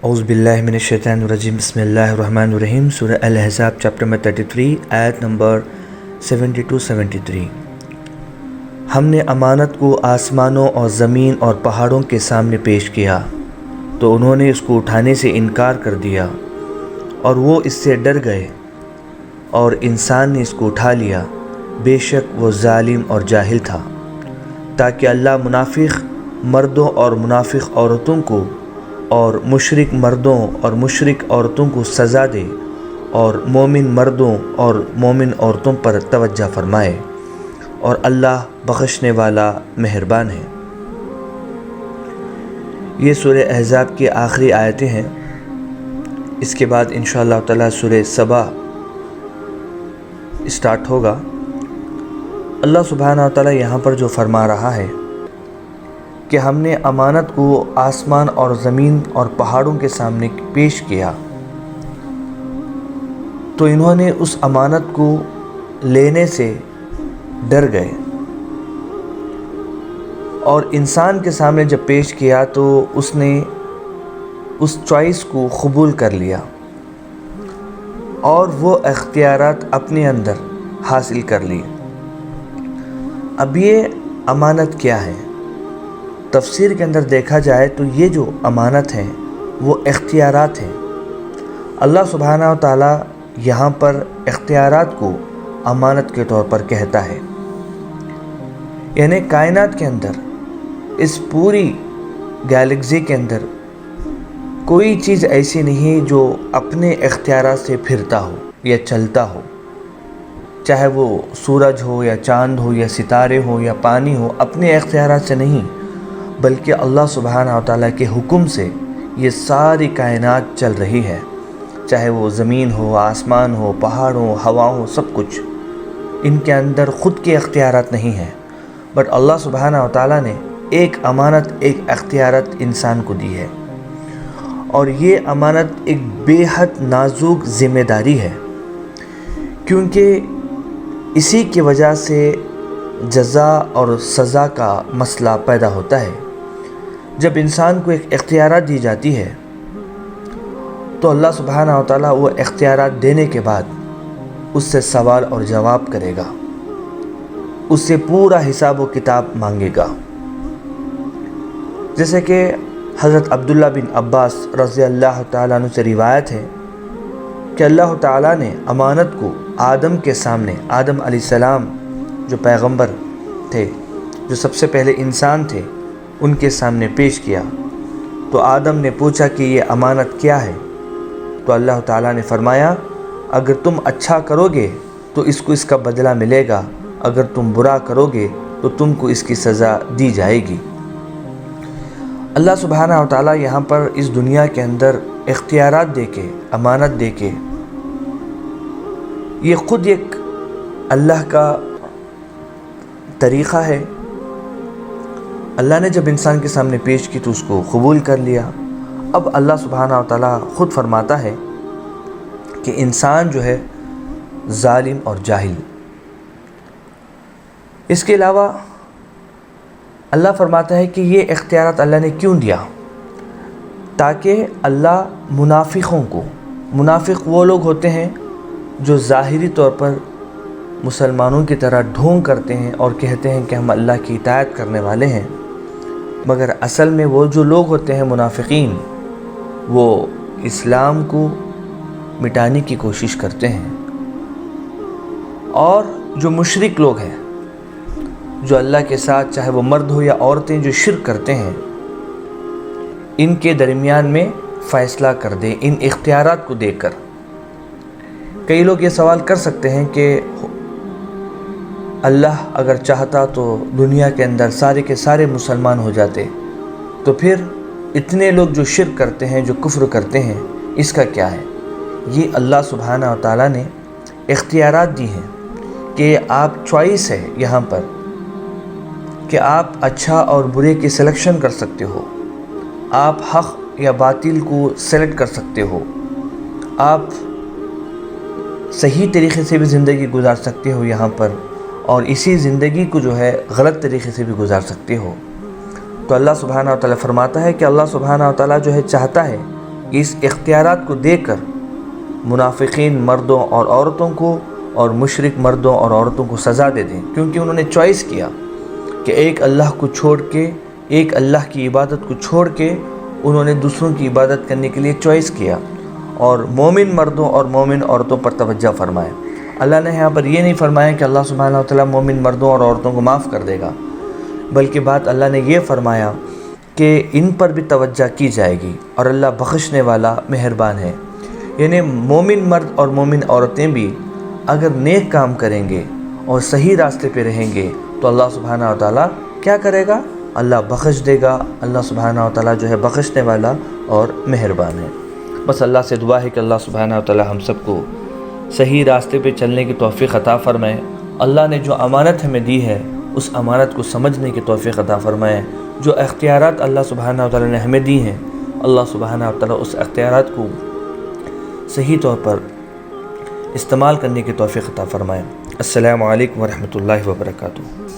اعوذ باللہ من الشیطان الرجیم بسم اللہ الرحمن الرحیم سورہ الاحزاب چیپٹر نمبر 33 آیت نمبر 72-73۔ ہم نے امانت کو آسمانوں اور زمین اور پہاڑوں کے سامنے پیش کیا تو انہوں نے اس کو اٹھانے سے انکار کر دیا اور وہ اس سے ڈر گئے، اور انسان نے اس کو اٹھا لیا، بے شک وہ ظالم اور جاہل تھا، تاکہ اللہ منافق مردوں اور منافق عورتوں کو اور مشرک مردوں اور مشرک عورتوں کو سزا دے اور مومن مردوں اور مومن عورتوں پر توجہ فرمائے، اور اللہ بخشنے والا مہربان ہے۔ یہ سورہ احزاب کی آخری آیتیں ہیں۔ اس کے بعد انشاءاللہ تعالی سورہ سبا اسٹارٹ ہوگا۔ اللہ سبحانہ و تعالی یہاں پر جو فرما رہا ہے کہ ہم نے امانت کو آسمان اور زمین اور پہاڑوں کے سامنے پیش کیا تو انہوں نے اس امانت کو لینے سے ڈر گئے، اور انسان کے سامنے جب پیش کیا تو اس نے اس چوائس کو قبول کر لیا اور وہ اختیارات اپنے اندر حاصل کر لیے۔ اب یہ امانت کیا ہے؟ تفسیر کے اندر دیکھا جائے تو یہ جو امانت ہے وہ اختیارات ہیں۔ اللہ سبحانہ و تعالی یہاں پر اختیارات کو امانت کے طور پر کہتا ہے، یعنی کائنات کے اندر، اس پوری گیلیکسی کے اندر کوئی چیز ایسی نہیں جو اپنے اختیارات سے پھرتا ہو یا چلتا ہو، چاہے وہ سورج ہو یا چاند ہو یا ستارے ہو یا پانی ہو، اپنے اختیارات سے نہیں، بلکہ اللہ سبحانہ و تعالیٰ کے حکم سے یہ ساری کائنات چل رہی ہے، چاہے وہ زمین ہو، آسمان ہو، پہاڑ ہو، ہوا ہو، سب کچھ ان کے اندر خود کے اختیارات نہیں ہیں، بٹ اللہ سبحانہ و تعالیٰ نے ایک امانت، ایک اختیارات انسان کو دی ہے، اور یہ امانت ایک بے حد نازک ذمہ داری ہے، کیونکہ اسی کی وجہ سے جزا اور سزا کا مسئلہ پیدا ہوتا ہے۔ جب انسان کو ایک اختیارات دی جاتی ہے تو اللہ سبحانہ و تعالیٰ وہ اختیارات دینے کے بعد اس سے سوال اور جواب کرے گا، اس سے پورا حساب و کتاب مانگے گا۔ جیسے کہ حضرت عبداللہ بن عباس رضی اللہ تعالیٰ عنہ سے روایت ہے کہ اللہ تعالیٰ نے امانت کو آدم کے سامنے، آدم علیہ السلام جو پیغمبر تھے، جو سب سے پہلے انسان تھے، ان کے سامنے پیش کیا تو آدم نے پوچھا کہ یہ امانت کیا ہے؟ تو اللہ تعالیٰ نے فرمایا، اگر تم اچھا کرو گے تو اس کو اس کا بدلہ ملے گا، اگر تم برا کرو گے تو تم کو اس کی سزا دی جائے گی۔ اللہ سبحانہ و تعالیٰ یہاں پر اس دنیا کے اندر اختیارات دے کے، امانت دے کے، یہ خود ایک اللہ کا طریقہ ہے۔ اللہ نے جب انسان کے سامنے پیش کی تو اس کو قبول کر لیا۔ اب اللہ سبحانہ و تعالیٰ خود فرماتا ہے کہ انسان جو ہے ظالم اور جاہل۔ اس کے علاوہ اللہ فرماتا ہے کہ یہ اختیارات اللہ نے کیوں دیا؟ تاکہ اللہ منافقوں کو، منافق وہ لوگ ہوتے ہیں جو ظاہری طور پر مسلمانوں کی طرح ڈھونگ کرتے ہیں اور کہتے ہیں کہ ہم اللہ کی اطاعت کرنے والے ہیں، مگر اصل میں وہ جو لوگ ہوتے ہیں منافقین، وہ اسلام کو مٹانے کی کوشش کرتے ہیں۔ اور جو مشرک لوگ ہیں، جو اللہ کے ساتھ، چاہے وہ مرد ہو یا عورتیں، جو شرک کرتے ہیں، ان کے درمیان میں فیصلہ کر دے ان اختیارات کو دے کر۔ کئی لوگ یہ سوال کر سکتے ہیں کہ اللہ اگر چاہتا تو دنیا کے اندر سارے کے سارے مسلمان ہو جاتے، تو پھر اتنے لوگ جو شرک کرتے ہیں، جو کفر کرتے ہیں، اس کا کیا ہے؟ یہ اللہ سبحانہ و تعالیٰ نے اختیارات دی ہیں کہ آپ چوائس ہے یہاں پر کہ آپ اچھا اور برے کی سلیکشن کر سکتے ہو، آپ حق یا باطل کو سلیکٹ کر سکتے ہو، آپ صحیح طریقے سے بھی زندگی گزار سکتے ہو یہاں پر، اور اسی زندگی کو جو ہے غلط طریقے سے بھی گزار سکتے ہو۔ تو اللہ سبحانہ و تعالیٰ فرماتا ہے کہ اللہ سبحانہ و تعالیٰ جو ہے چاہتا ہے اس اختیارات کو دے کر منافقین مردوں اور عورتوں کو اور مشرک مردوں اور عورتوں کو سزا دے دیں، کیونکہ انہوں نے چوائس کیا کہ ایک اللہ کو چھوڑ کے، ایک اللہ کی عبادت کو چھوڑ کے انہوں نے دوسروں کی عبادت کرنے کے لیے چوائس کیا۔ اور مومن مردوں اور مومن عورتوں پر توجہ فرمائے۔ اللہ نے یہاں پر یہ نہیں فرمایا کہ اللہ سبحانہ و تعالیٰ مومن مردوں اور عورتوں کو معاف کر دے گا، بلکہ بات اللہ نے یہ فرمایا کہ ان پر بھی توجہ کی جائے گی، اور اللہ بخشنے والا مہربان ہے۔ یعنی مومن مرد اور مومن عورتیں بھی اگر نیک کام کریں گے اور صحیح راستے پہ رہیں گے تو اللہ سبحانہ و تعالیٰ کیا کرے گا؟ اللہ بخش دے گا۔ اللہ سبحانہ و تعالیٰ جو ہے بخشنے والا اور مہربان ہے۔ بس اللہ سے دعا ہے کہ اللہ سبحانہ و تعالیٰ ہم سب کو صحیح راستے پہ چلنے کی توفیق عطا فرمائے۔ اللہ نے جو امانت ہمیں دی ہے اس امانت کو سمجھنے کی توفیق عطا فرمائے۔ جو اختیارات اللہ سبحانہ و تعالیٰ نے ہمیں دی ہیں، اللہ سبحانہ و تعالیٰ اس اختیارات کو صحیح طور پر استعمال کرنے کی توفیق عطا فرمائے۔ السلام علیکم ورحمۃ اللہ وبرکاتہ۔